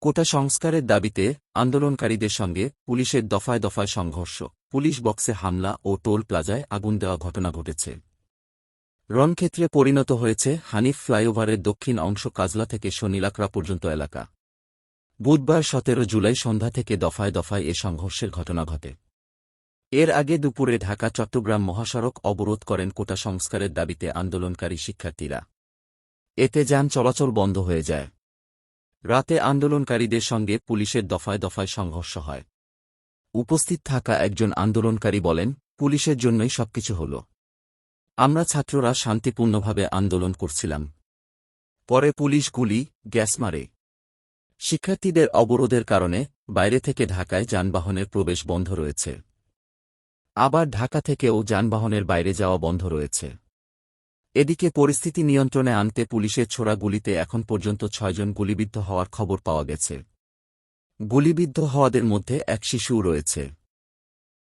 কোটা সংস্কারের দাবিতে আন্দোলনকারীদের সঙ্গে পুলিশের দফায় দফায় সংঘর্ষ, পুলিশ বক্সে হামলা ও টোল প্লাজায় আগুন দেওয়া ঘটনা ঘটেছে। রণক্ষেত্রে পরিণত হয়েছে হানিফ ফ্লাইওভারের দক্ষিণ অংশ কাজলা থেকে শনিলাকড়া পর্যন্ত এলাকা। বুধবার ১৭ জুলাই সন্ধ্যা থেকে দফায় দফায় এ সংঘর্ষের ঘটনা ঘটে। এর আগে দুপুরে ঢাকা-চট্টগ্রাম মহাসড়ক অবরোধ করেন কোটা সংস্কারের দাবিতে আন্দোলনকারী শিক্ষার্থীরা। এতে যান চলাচল বন্ধ হয়ে যায়। রাতে আন্দোলনকারীদের সঙ্গে পুলিশের দফায় দফায় সংঘর্ষ হয়। উপস্থিত থাকা একজন আন্দোলনকারী বলেন, পুলিশের জন্যই সবকিছু হল। আমরা ছাত্ররা শান্তিপূর্ণভাবে আন্দোলন করছিলাম। পরে পুলিশ গুলি, গ্যাস মারে। শিক্ষার্থীদের অবরোধের কারণে বাইরে থেকে ঢাকায় যানবাহনের প্রবেশ বন্ধ রয়েছে। আবার ঢাকা থেকেও যানবাহনের বাইরে যাওয়া বন্ধ রয়েছে। এদিকে পরিস্থিতি নিয়ন্ত্রণে আনতে পুলিশের ছোড়া গুলিতে এখন পর্যন্ত ৬ জন গুলিবিদ্ধ হওয়ার খবর পাওয়া গেছে। গুলিবিদ্ধ হওয়াদের মধ্যে এক শিশুও রয়েছে।